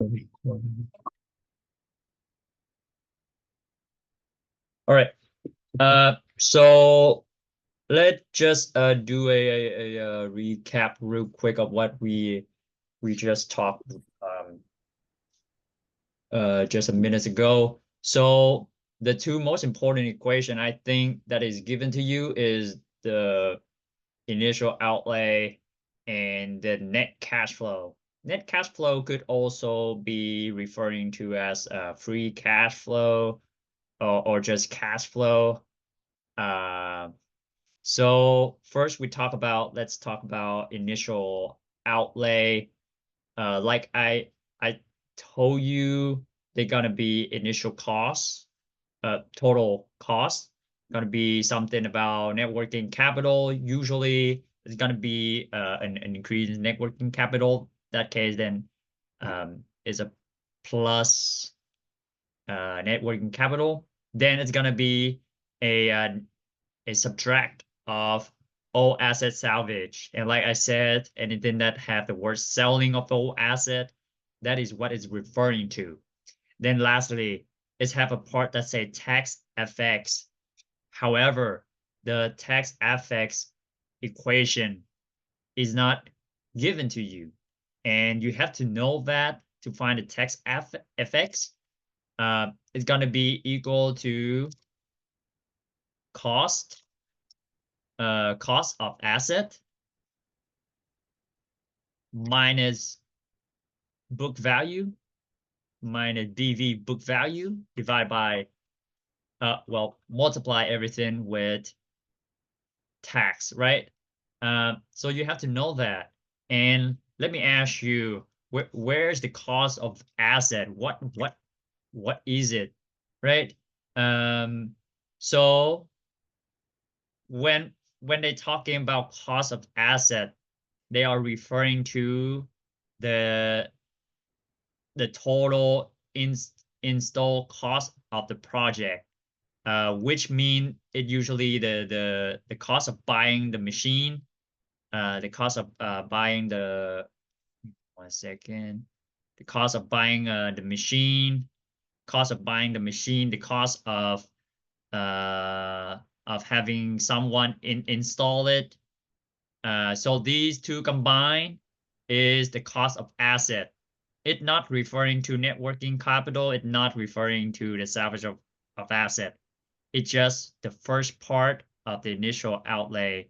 All right. So let's just do a recap real quick of what we just talked just a minute ago. So the two most important equation I think that is given to you is the initial outlay and the net cash flow. Net cash flow could also be referring to as free cash flow or just cash flow. Uh, so first let's talk about initial outlay. Like I told you, they're gonna be initial costs, total cost, gonna be something about networking capital. Usually it's gonna be an increase in networking capital. That case then is a plus networking capital. Then it's gonna be a subtract of all asset salvage. And like I said, anything that have the word selling of all asset, that is what it's referring to. Then lastly, it's have a part that say tax effects. However, the tax effects equation is not given to you. And you have to know that to find the tax effects. It's going to be equal to cost cost of asset minus book value minus BV book value divided by well, multiply everything with tax, right? So you have to know that. And let me ask you, where's the cost of asset? What is it, right? Um, so when when they talking about cost of asset, they are referring to the the total install cost of the project, which mean it usually the cost of buying the machine, the cost of buying the one second, the cost of buying the machine, cost of buying the machine, the cost of having someone install it. So these two combined is the cost of asset. It not referring to networking capital. It not referring to the salvage of asset. It's just the first part of the initial outlay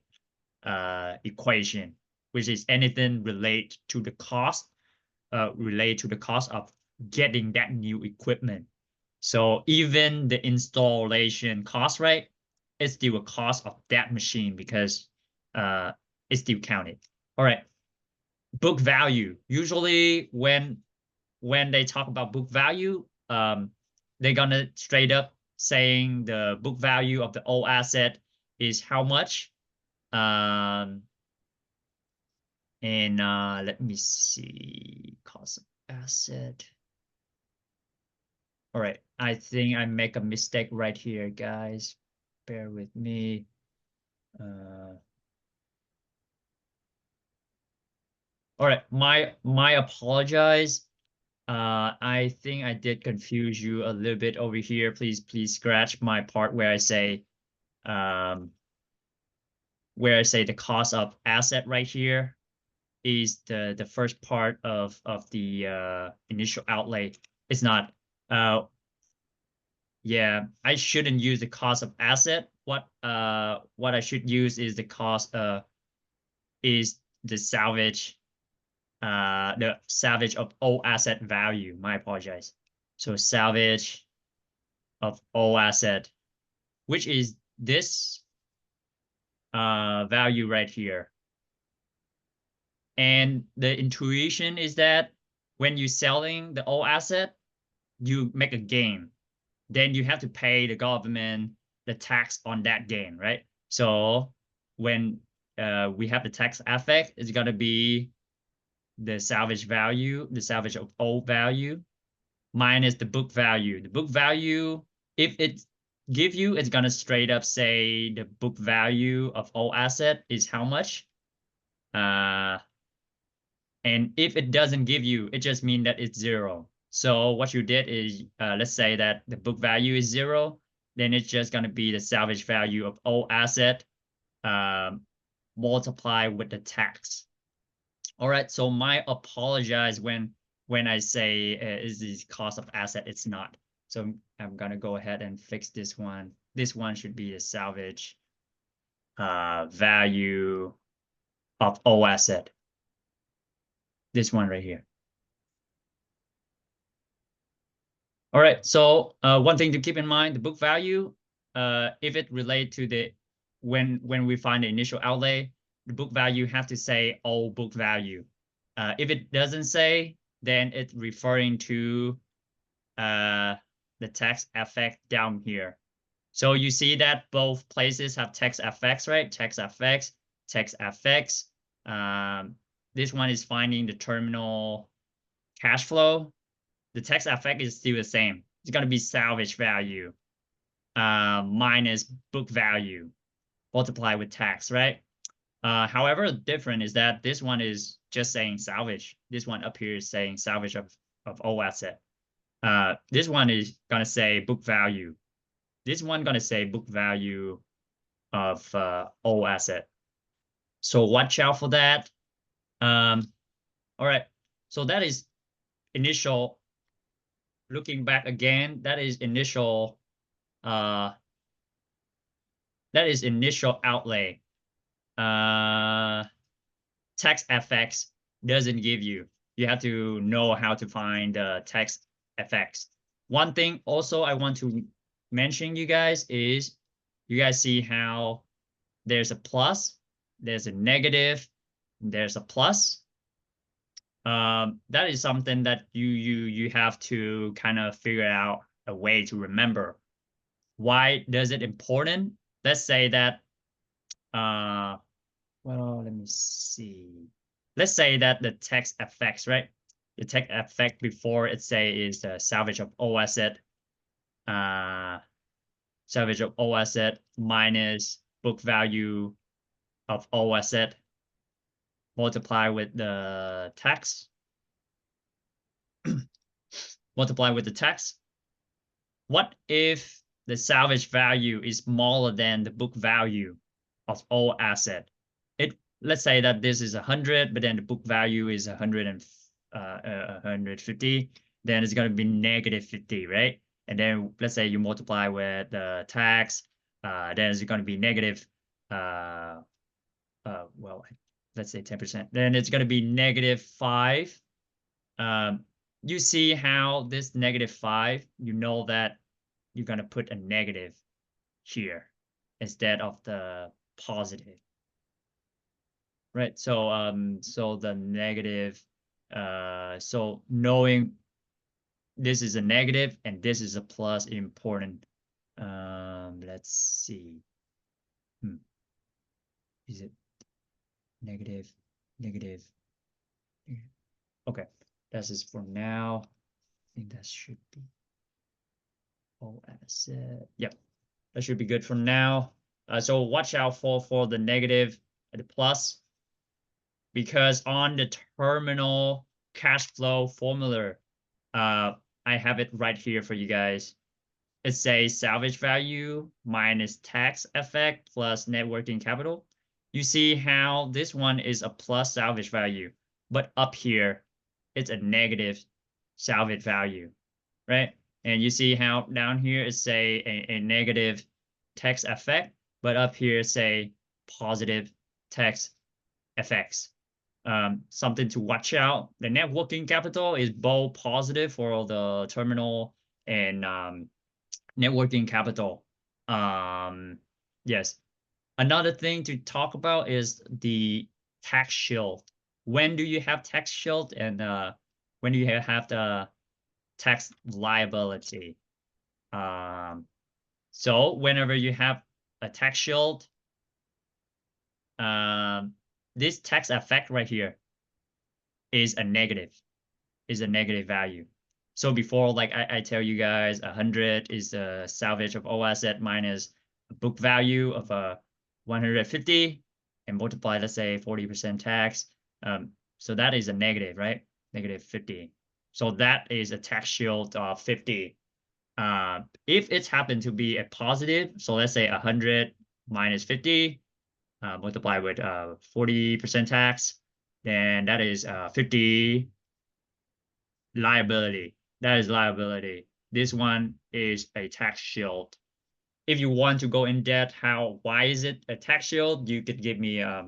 equation, which is anything relate to the cost, relate to the cost of getting that new equipment. So even the installation cost, right, it's still a cost of that machine because it's still counted. All right. Book value. Usually when they talk about book value, they're gonna straight up saying the book value of the old asset is how much. Um, and let me see, cost of asset. All right, I think I make a mistake right here, guys. Bear with me. Uh, all right, my apologize. I think I did confuse you a little bit over here. Please scratch my part um, where I say the cost of asset right here is the first part of the initial outlay. It's not. Yeah, I shouldn't use the cost of asset. What I should use is the cost is the salvage of all asset value. My apologize. So salvage of all asset, which is this value right here. And the intuition is that when you're selling the old asset, you make a gain. Then you have to pay the government the tax on that gain, right? So when we have the tax effect, it's going to be the salvage value, the salvage of old value minus the book value. The book value, if it give you, it's going to straight up say the book value of all asset is how much? Uh, And if it doesn't give you, it just means that it's 0. So what you did is, let's say that the book value is 0, then it's just going to be the salvage value of all asset multiply with the tax. All right, so my apologize when I say is the cost of asset, it's not. So I'm gonna go ahead and fix this one. This one should be the salvage value of all asset. This one right here. All right, so one thing to keep in mind, the book value, if it relate to the when we find the initial outlay, the book value have to say all book value. If it doesn't say, then it's referring to the tax effect down here. So you see that both places have tax effects, right? Tax effects, tax effects. This one is finding the terminal cash flow. The tax effect is still the same. It's going to be salvage value minus book value multiplied with tax, right? However, different is that this one is just saying salvage. This one up here is saying salvage of all asset. This one is going to say book value. This one going to say book value of all asset. So watch out for that. All right. So that is initial. Looking back again, that is initial outlay. Tax effects doesn't give you. You have to know how to find tax effects. One thing also I want to mention you guys is you guys see how there's a plus, there's a negative, there's a plus. That is something that you have to kind of figure out a way to remember. Why does it important? Let's say that well, let me see. Let's say that the tax effects, right? The tax effect before it say is the salvage of all asset, salvage of all asset minus book value of all asset multiply with the tax. Multiply with the tax. What if the salvage value is smaller than the book value of all asset? Let's say that this is 100, but then the book value is 150, then it's going to be negative 50, right? And then let's say you multiply with the tax, then it's going to be negative, well, let's say 10%. Then it's going to be negative 5. You see how this negative 5, you know that you're going to put a negative here instead of the positive. Right. So the negative, so knowing this is a negative and this is a plus important. Let's see. Is it negative, negative? Okay, that's just for now. I think that should be all asset. Yep, that should be good for now. So watch out for the negative and the plus, because on the terminal cash flow formula, I have it right here for you guys. It says salvage value minus tax effect plus net working capital. You see how this one is a plus salvage value, but up here, it's a negative salvage value, right? And you see how down here is say a negative tax effect, but up here say positive tax effects. Something to watch out. The net working capital is both positive for the terminal and net working capital. Yes. Another thing to talk about is the tax shield. When do you have tax shield, and when do you have the tax liability? So whenever you have a tax shield, this tax effect right here is a negative value. So before, like I tell you guys, 100 is the salvage of all asset minus book value of 150 and multiply, let's say 40% tax. So that is a negative, right? Negative 50. So that is a tax shield of 50. If it's happened to be a positive, so let's say 100 minus 50, multiply with 40% tax, then that is 50 liability. That is liability. This one is a tax shield. If you want to go in depth, why is it a tax shield? You could give me a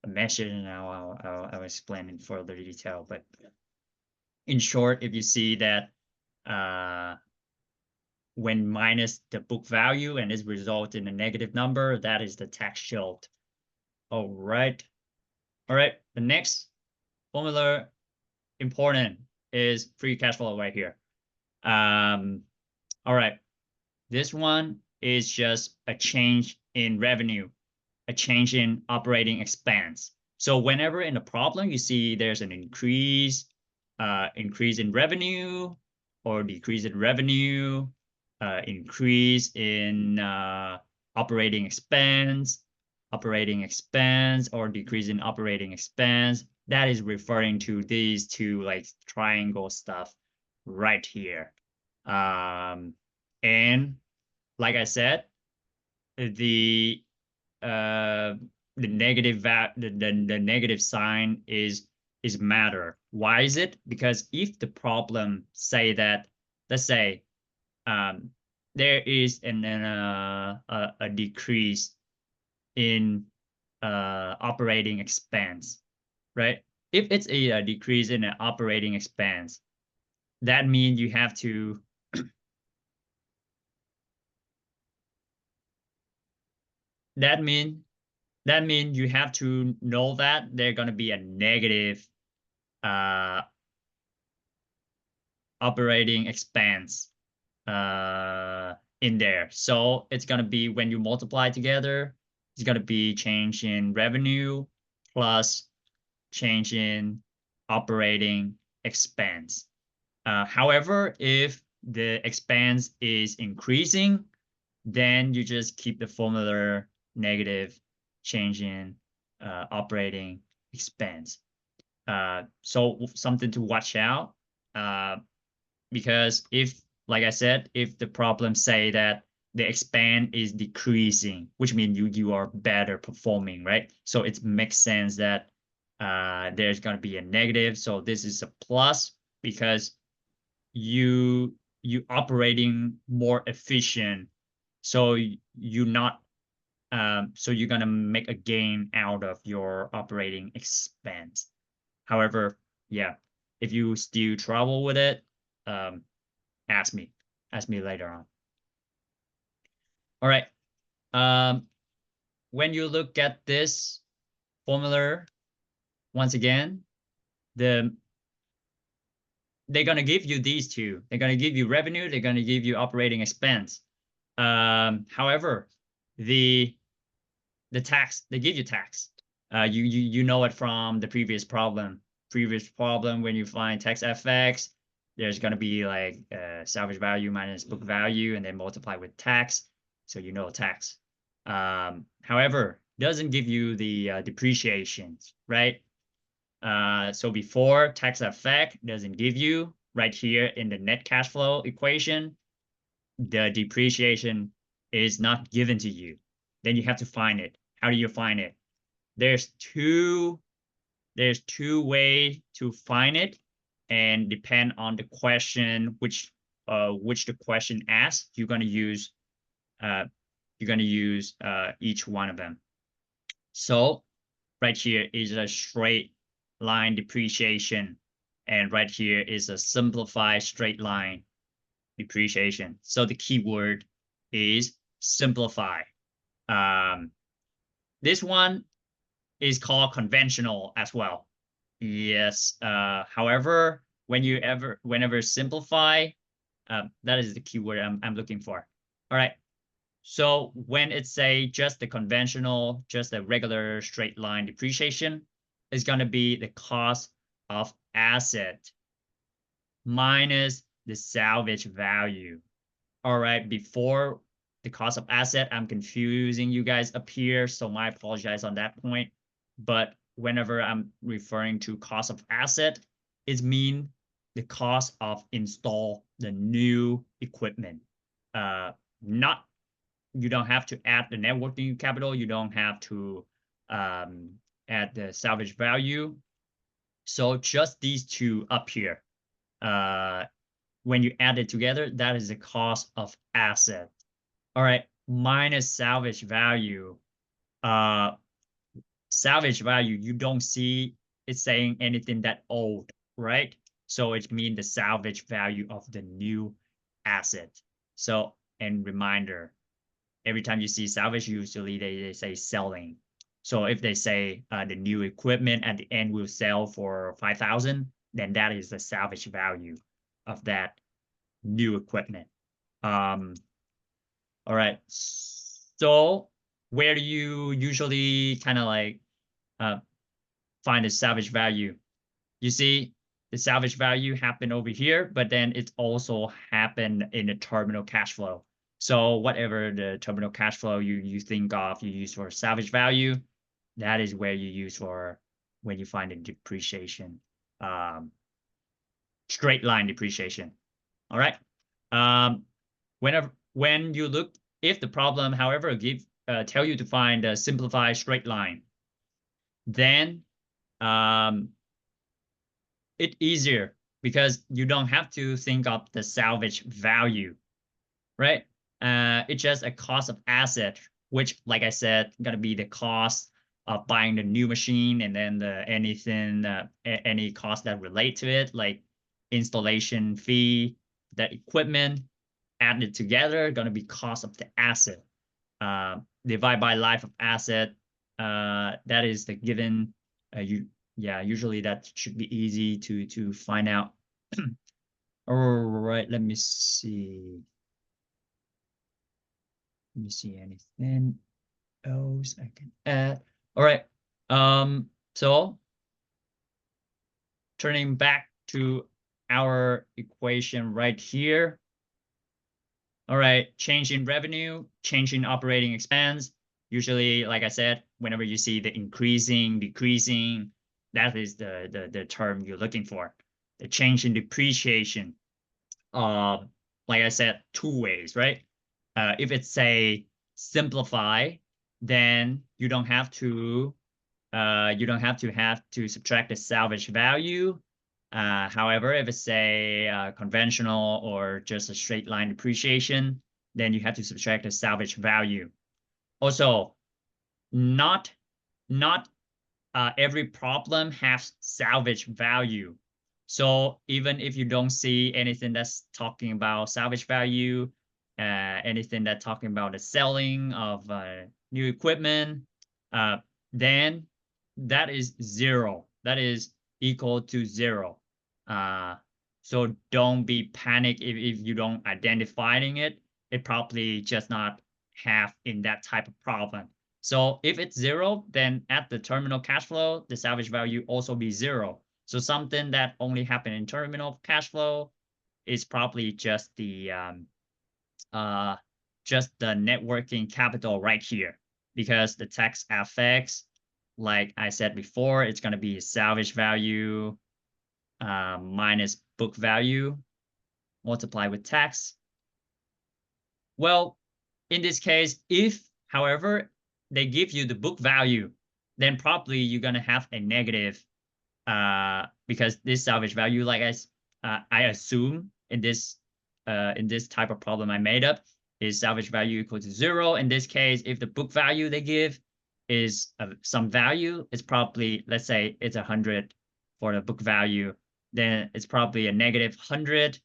message and I'll explain in further detail. But in short, if you see that when minus the book value and it results in a negative number, that is the tax shield. All right. All right. The next formula important is free cash flow right here. All right. This one is just a change in revenue, a change in operating expense. So whenever in a problem you see there's an increase in revenue or decrease in revenue, increase in operating expense, or decrease in operating expense, that is referring to these two like triangle stuff right here. And like I said, the negative the negative sign is matter. Why is it? Because if the problem say that, let's say there is a decrease in operating expense, right? If it's a decrease in an operating expense, that means you have to that mean you have to know that there's going to be a negative operating expense in there. So it's going to be, when you multiply together, it's going to be change in revenue plus change in operating expense. However, if the expense is increasing, then you just keep the formula negative change in operating expense. So something to watch out, because if, like I said, if the problem say that the expense is decreasing, which means you are better performing, right? So it makes sense that there's going to be a negative. So this is a plus because you operating more efficient. So you're not so you're gonna make a gain out of your operating expense. However, yeah, if you still trouble with it, ask me later on. All right. When you look at this formula, once again, they're gonna give you these two. They're gonna give you revenue. They're gonna give you operating expense. However, the tax, they give you tax. You know it from the previous problem. When you find tax FX, there's gonna be like salvage value minus book value, and then multiply with tax. So you know tax. However, doesn't give you the depreciation, right? So before tax effect doesn't give you, right here in the net cash flow equation, the depreciation is not given to you. Then you have to find it. How do you find it? There's two ways to find it, and depend on the question which the question asks, you're gonna use each one of them. So right here is a straight line depreciation, and right here is a simplified straight line depreciation. So the keyword is simplify. This one is called conventional as well. Yes. However, whenever simplify, that is the keyword I'm looking for. All right. So when it's say just the conventional, just the regular straight line depreciation, is going to be the cost of asset minus the salvage value. All right. Before the cost of asset, I'm confusing you guys up here, so I apologize on that point. But whenever I'm referring to cost of asset, it mean the cost of install the new equipment. Not, you don't have to add the networking capital. You don't have to add the salvage value. So just these two up here, when you add it together, that is the cost of asset. All right, minus salvage value. Salvage value, you don't see it saying anything that old, right? So it means the salvage value of the new asset. So, and reminder, every time you see salvage, usually they say selling. So if they say the new equipment at the end will sell for 5,000, then that is the salvage value of that new equipment. All right. So where do you usually kind of like find the salvage value? You see, the salvage value happened over here, but then it also happened in the terminal cash flow. So whatever the terminal cash flow you think of, you use for salvage value, that is where you use for when you find the depreciation, straight line depreciation. All right. When you look, if the problem, however, tell you to find a simplified straight line, then it's easier because you don't have to think of the salvage value, right? It's just a cost of asset, which, like I said, gonna be the cost of buying the new machine, and then any cost that relate to it, like installation fee, that equipment added together, gonna be cost of the asset. Divide by life of asset. That is the given. Usually that should be easy to find out. All right, let me see. Let me see anything else I can add. All right. So turning back to our equation right here. All right, change in revenue, change in operating expense. Usually, like I said, whenever you see the increasing, decreasing, that is the term you're looking for. The change in depreciation. Like I said, two ways, right? If it's say simplify, then you don't have to have to subtract the salvage value. However, if it's say conventional or just a straight line depreciation, then you have to subtract the salvage value. Also, not every problem has salvage value. So even if you don't see anything that's talking about salvage value, anything that's talking about the selling of new equipment, then that is zero. That is equal to zero. So don't be panicked if you don't identifying it. It probably just not have in that type of problem. So if it's zero, then at the terminal cash flow, the salvage value also be zero. So something that only happen in terminal cash flow is probably just the net working capital right here, because the tax effects, like I said before, it's going to be salvage value minus book value multiplied with tax. Well, in this case, if, however, they give you the book value, then probably you're going to have a negative because this salvage value, like I assume in this type of problem I made up, is salvage value equal to zero. In this case, if the book value they give is some value, it's probably, let's say it's 100 for the book value, then it's probably a negative 100,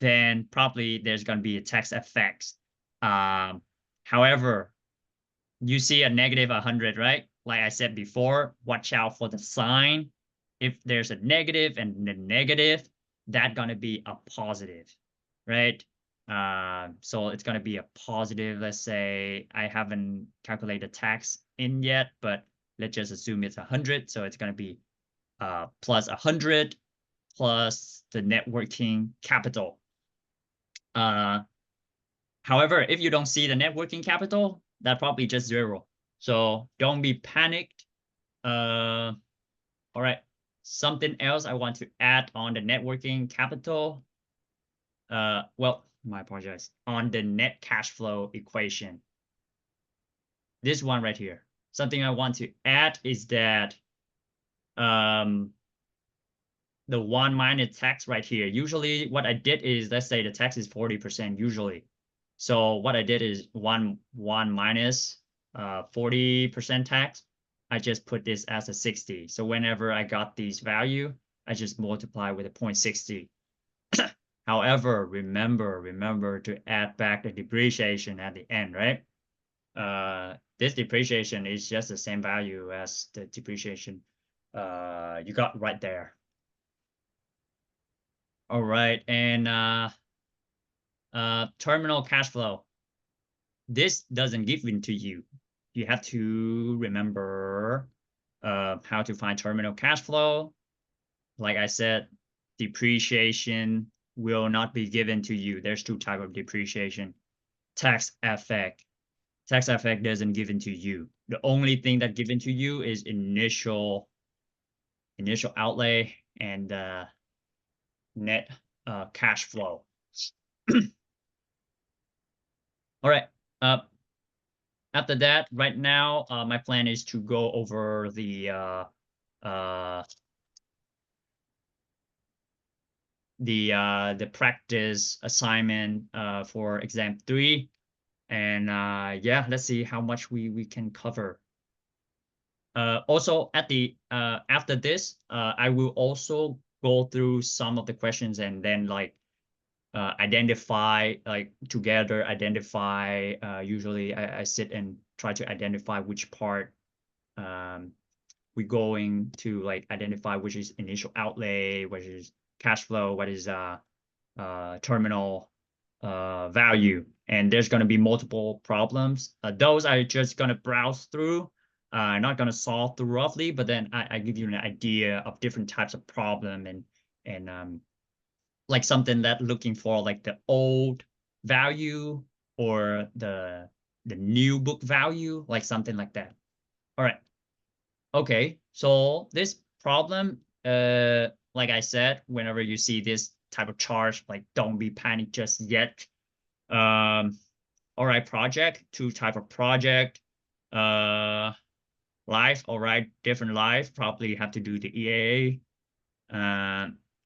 then probably there's going to be a tax effect. However, you see a negative 100, right? Like I said before, watch out for the sign. If there's a negative and the negative, that's going to be a positive, right? So it's going to be a positive. Let's say I haven't calculated tax in yet, but let's just assume it's 100. So it's going to be plus 100 plus the net working capital. However, if you don't see the net working capital, that's probably just zero. So don't be panicked. All right. Something else I want to add on the net working capital. Well, my apologize. On the net cash flow equation. This one right here. Something I want to add is that the 1 minus tax right here. Usually what I did is, let's say the tax is 40% usually. So what I did is one minus 40% tax. I just put this as a 60. So whenever I got these value, I just multiply with a 0.60. However, remember to add back the depreciation at the end, right? This depreciation is just the same value as the depreciation you got right there. All right, and terminal cash flow. This doesn't give in to you. You have to remember how to find terminal cash flow. Like I said, depreciation will not be given to you. There's two types of depreciation. Tax effect. Tax effect doesn't give in to you. The only thing that given to you is initial outlay and net cash flow. All right. After that, right now, my plan is to go over the practice assignment for exam 3, and yeah, let's see how much we can cover. Also, at the after this, I will also go through some of the questions and then like identify, like together identify. Usually, I sit and try to identify which part we're going to like identify, which is initial outlay, which is cash flow, what is terminal value, and there's going to be multiple problems. Those are just going to browse through. Not going to solve through roughly, but then I give you an idea of different types of problem and like something that looking for like the old value or the new book value, like something like that. All right. Okay. So this problem, like I said, whenever you see this type of chart, like don't be panicked just yet. All right, project, two type of project. Life, all right, different life, probably have to do the EAA.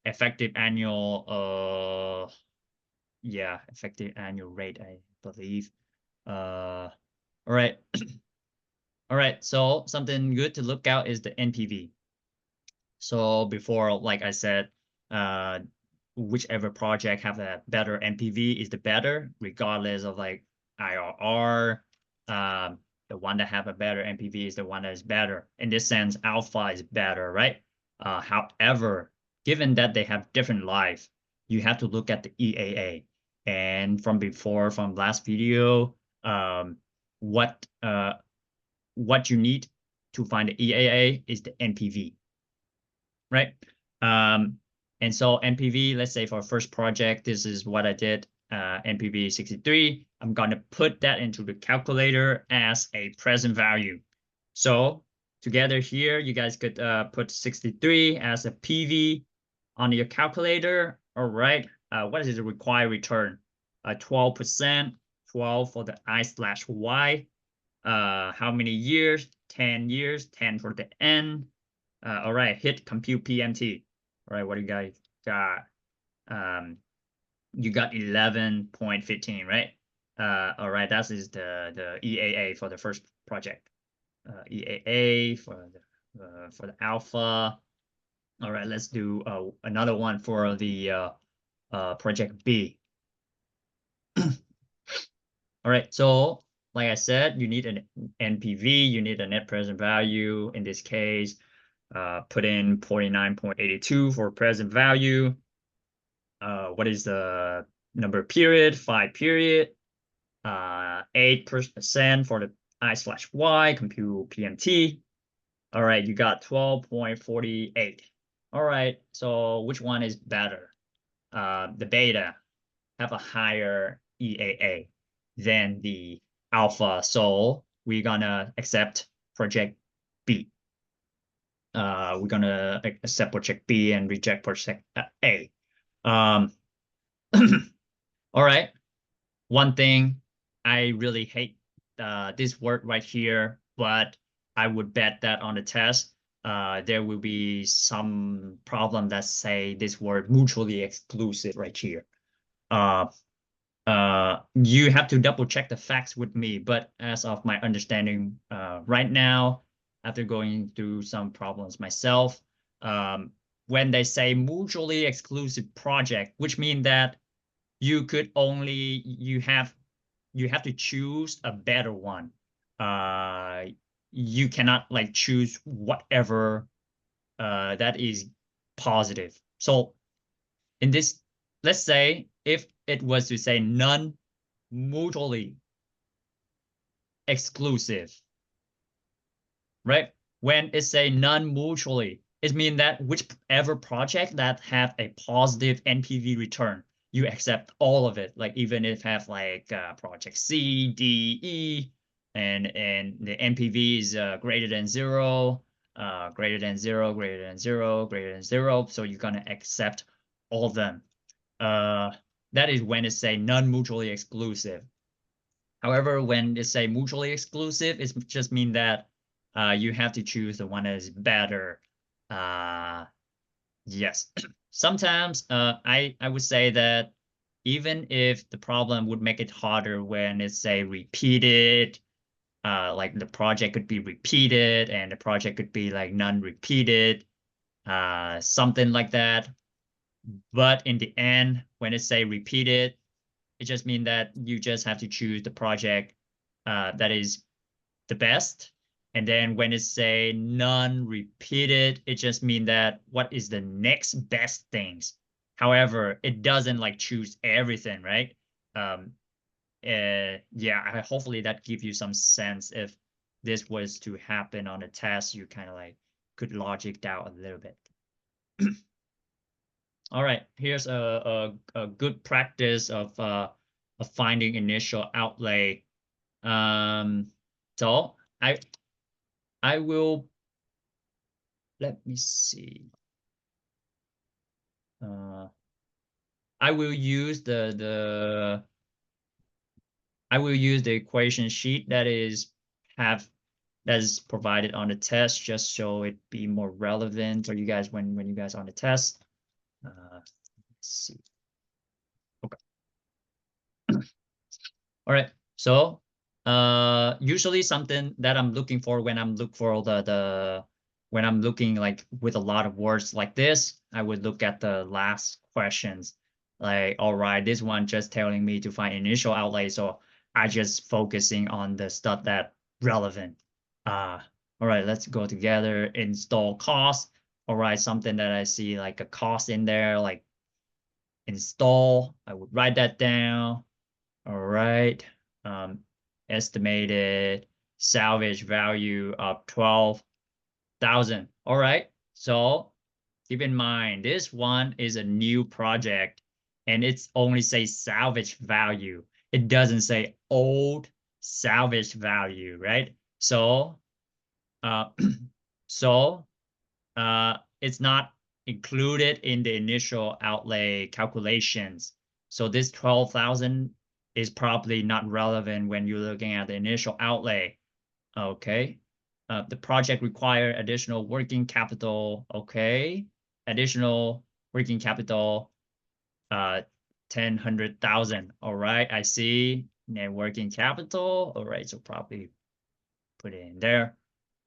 Effective annual, yeah, effective annual rate, I believe. All right. All right, so something good to look out is the NPV. So before, like I said, whichever project have a better NPV is the better, regardless of like IRR. The one that have a better NPV is the one that is better. In this sense, alpha is better, right? However, given that they have different life, you have to look at the EAA. And from last video, what you need to find the EAA is the NPV, right? And so NPV, let's say for first project, this is what I did, NPV 63. I'm going to put that into the calculator as a present value. So together here, you guys could put 63 as a PV on your calculator. All right. What is the required return? 12%, 12 for the I/Y. How many years? 10 years, 10 for the N. All right, hit compute PMT. All right, what do you guys got? You got 11.15, right? All right, that is the EAA for the first project. EAA for the alpha. All right, let's do another one for the project B. All right, so like I said, you need an NPV, you need a net present value. In this case, put in 49.82 for present value. What is the number period? 5 period. 8% for the I/Y, compute PMT. All right, you got 12.48. All right, so which one is better? The beta have a higher EAA than the alpha, so we're gonna accept project B. we're gonna accept project B and reject project A. All right. One thing, I really hate this word right here, but I would bet that on the test, there will be some problem that say this word mutually exclusive right here. You have to double check the facts with me, but as of my understanding, right now, after going through some problems myself, when they say mutually exclusive project, which means that you could only you have to choose a better one. You cannot like choose whatever that is positive. So in this, let's say if it was to say none mutually exclusive, right? When it say non-mutually, it means that whichever project that have a positive NPV return, you accept all of it. Like even if have like project C, D, E, and the NPV is greater than zero, greater than zero, greater than zero, greater than zero. So you're gonna accept all of them. Uh, that is when it say non-mutually exclusive. However, when they say mutually exclusive, it just mean that you have to choose the one that is better. Yes. Sometimes I would say that even if the problem would make it harder when it's say repeated, like the project could be repeated and the project could be like non-repeated, something like that. But in the end, when it say repeated, it just means that you just have to choose the project that is the best. And then when it say non-repeated, it just means that what is the next best things. However, it doesn't like choose everything, right? Yeah, hopefully that gives you some sense. If this was to happen on a test, you kind of like could logic out a little bit. All right, here's a good practice of finding initial outlay. So I will, let me see. I will use I will use the equation sheet that is provided on the test, just so it be more relevant for you guys when you guys on the test. Let's see. Okay. All right. So usually something that I'm looking for when I'm look for the when I'm looking like with a lot of words like this, I would look at the last questions. Like, all right, this one just telling me to find initial outlay, so I just focusing on the stuff that relevant. All right, let's go together. Install cost. All right, something that I see like a cost in there, like install. I would write that down. All right. Um, estimated salvage value of 12,000. All right. So keep in mind, this one is a new project and it's only say salvage value. It doesn't say old salvage value, right? So, uh, so it's not included in the initial outlay calculations. So this 12,000 is probably not relevant when you're looking at the initial outlay. Okay. The project require additional working capital. Okay. Additional working capital, 100,000. All right. I see net working capital. All right. So probably put it in there.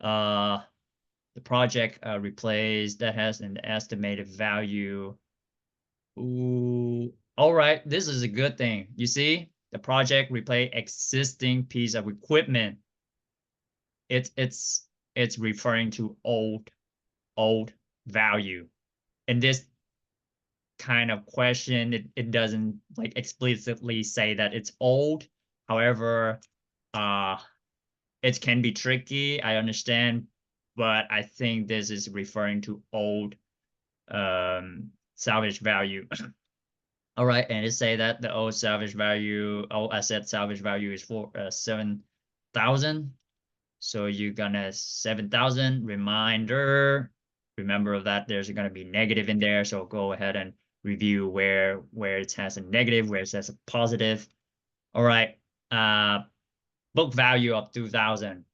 The project replaced that has an estimated value. Ooh, all right, this is a good thing. You see, the project replace existing piece of equipment. It's referring to old value. In this kind of question, it doesn't like explicitly say that it's old. However, uh, it can be tricky. I understand, but I think this is referring to old salvage value. All right, and it say that the old asset salvage value is for 7,000. So you're gonna 7,000 reminder. remember that there's going to be negative in there. So go ahead and review where it has a negative, where it says a positive. All right. Book value of 2000.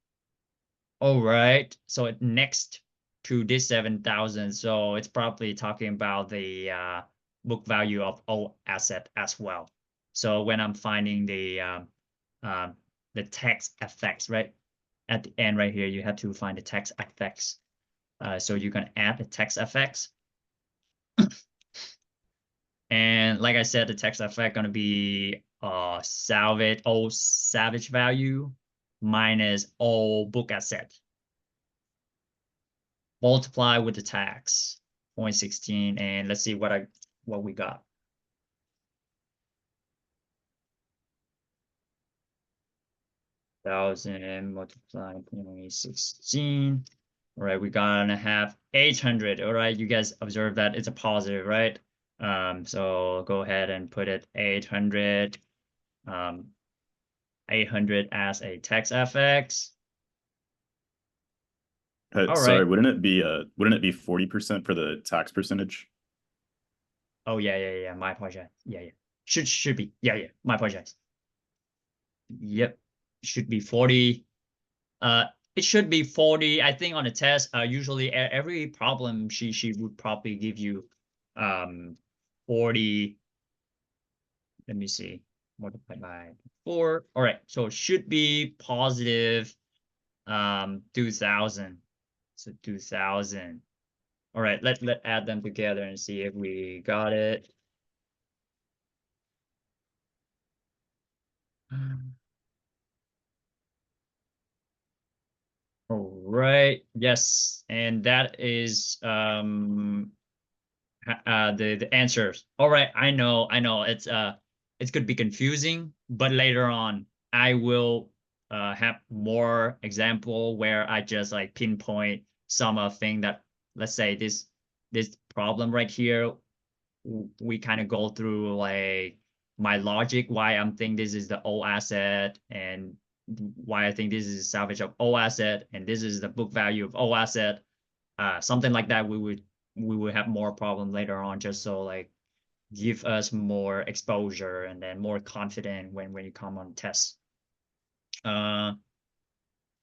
All right. So next to this 7,000. So it's probably talking about the book value of all asset as well. So when I'm finding the tax effects, right? At the end right here, you have to find the tax effects. So you can add the tax effects. And like I said, the tax effect going to be salvage value minus all book asset. Multiply with the tax, 0.16, and let's see what we got. Thousand multiply 0.16. All right, we got to have 800. All right, you guys observe that it's a positive, right? So go ahead and put it 800. 800 as a tax FX. All Sorry, right. wouldn't it be 40% for the tax percentage? Oh yeah. My apologize. Yeah. Should be. Yeah. My apologize. Yep. Should be 40. It should be 40. I think on the test, usually every problem she would probably give you 40. Let me see. Multiplied by 4. All right. So it should be positive 2000. So 2000. All right, let add them together and see if we got it. All right, yes, and that is the answers. All right, I know it's could be confusing, but later on I will have more example where I just like pinpoint some of thing that, let's say this problem right here, we kind of go through like my logic why I'm think this is the old asset and why I think this is salvage of old asset and this is the book value of old asset. Something like that we would have more problem later on, just so like give us more exposure and then more confident when you come on tests. All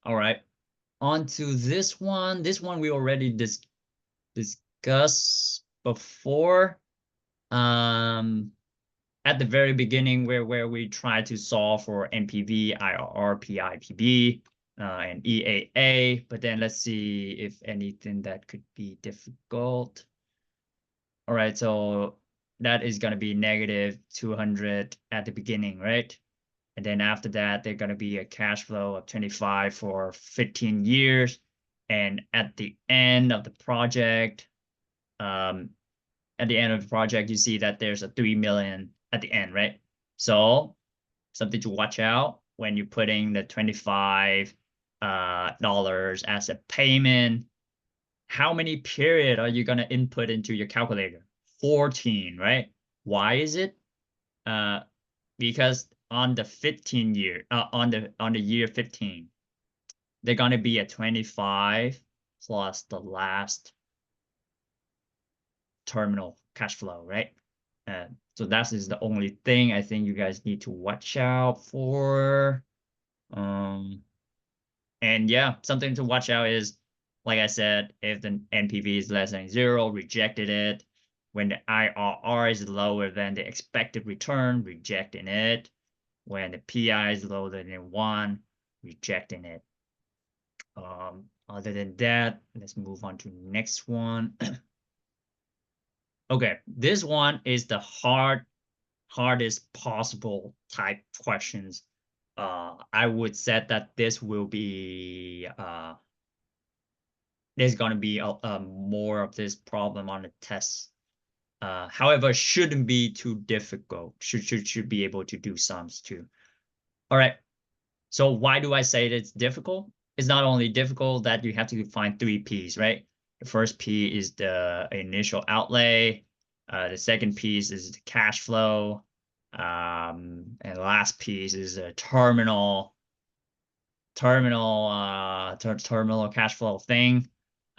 right, on to this one. This one we already discussed before. At the very beginning where we try to solve for NPV, IRR, PIPB, and EAA, but then let's see if anything that could be difficult. All right, so that is going to be negative 200 at the beginning, right? And then after that, they're going to be a cash flow of 25 for 15 years. And at the end of the project, you see that there's a 3 million at the end, right? So something to watch out when you're putting the $25 as a payment. How many period are you gonna input into your calculator? 14, right? Why is it? Because on the 15 year, on the year 15, they're gonna be a 25 plus the last terminal cash flow, right? So that is the only thing I think you guys need to watch out for. And yeah, something to watch out is, like I said, if the NPV is less than 0, rejected it. When the IRR is lower than the expected return, rejecting it. When the PI is lower than 1, rejecting it. Other than that, let's move on to next one. Okay, this one is the hardest possible type questions. I would say that this will be there's going to be more of this problem on the test. However, shouldn't be too difficult. Should be able to do sums too. All right. So why do I say that it's difficult? It's not only difficult that you have to find 3 P's, right? The first P is the initial outlay. The second piece is the cash flow. And the last piece is a terminal cash flow thing.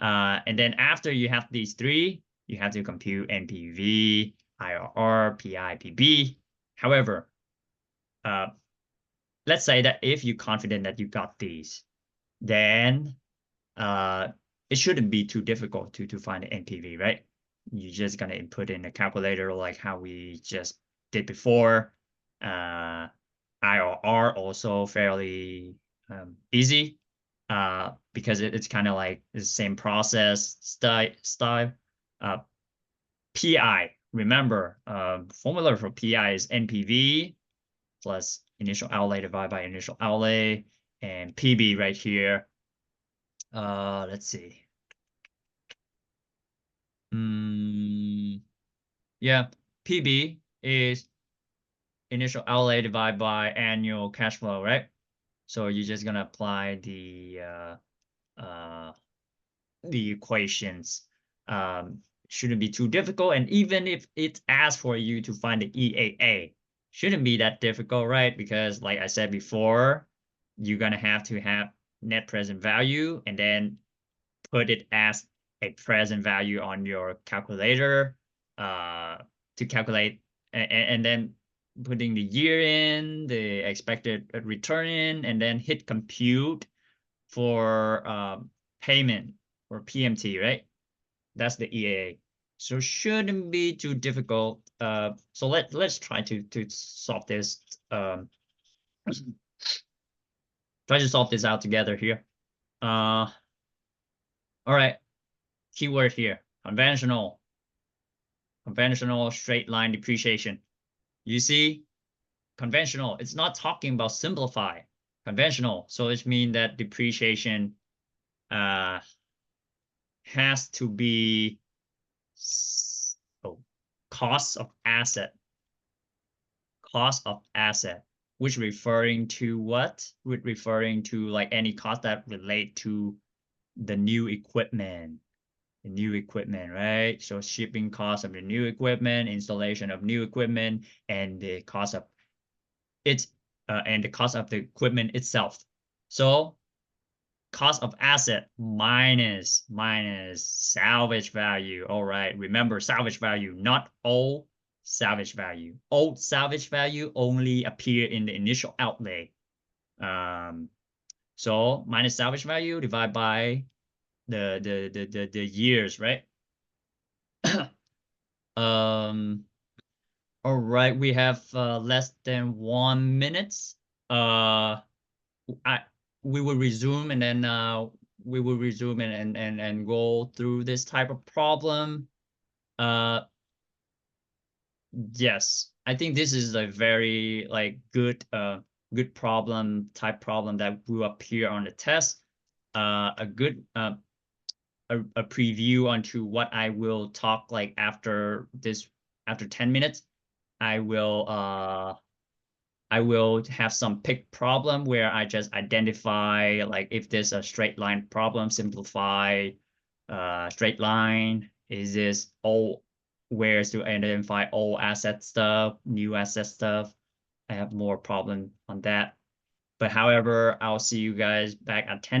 And then after you have these three, you have to compute NPV, IRR, PI, PB. However, let's say that if you're confident that you got these, then it shouldn't be too difficult to find the NPV, right? You're just gonna input in a calculator like how we just did before. IRR also fairly easy because it's kind of like the same process style. PI, remember, formula for PI is NPV plus initial outlay divided by initial outlay, and PB right here. Let's see. Yeah, PB is initial outlay divided by annual cash flow, right? So you're just gonna apply the equations. Shouldn't be too difficult, and even if it asks for you to find the EAA, shouldn't be that difficult, right? Because like I said before, you're gonna have to have net present value and then put it as a present value on your calculator to calculate, and then putting the year in, the expected return in, and then hit compute for payment or PMT, right? That's the EAA. So shouldn't be too difficult. So let's try to solve this. Try to solve this out together here. All right. Keyword here: conventional straight line depreciation. You see, conventional, it's not talking about simplify. Conventional, so it means that depreciation has to be cost of asset, which referring to what? With referring to like any cost that relate to the new equipment. Right? So shipping cost of the new equipment, installation of new equipment, and the cost of it, and the cost of the equipment itself. So cost of asset minus salvage value. All right, remember salvage value, not old salvage value. Old salvage value only appear in the initial outlay. So minus salvage value divided by the years, right? All right, we have less than 1 minute. We will resume, and then we will resume and go through this type of problem. Yes, I think this is a very like good problem that will appear on the test. A good a preview onto what I will talk like after 10 minutes. I will have some pick problem where I just identify like if there's a straight line problem, simplify straight line. Is this all where's to identify old asset stuff, new asset stuff? I have more problem on that. But however, I'll see you guys back at 10 minutes.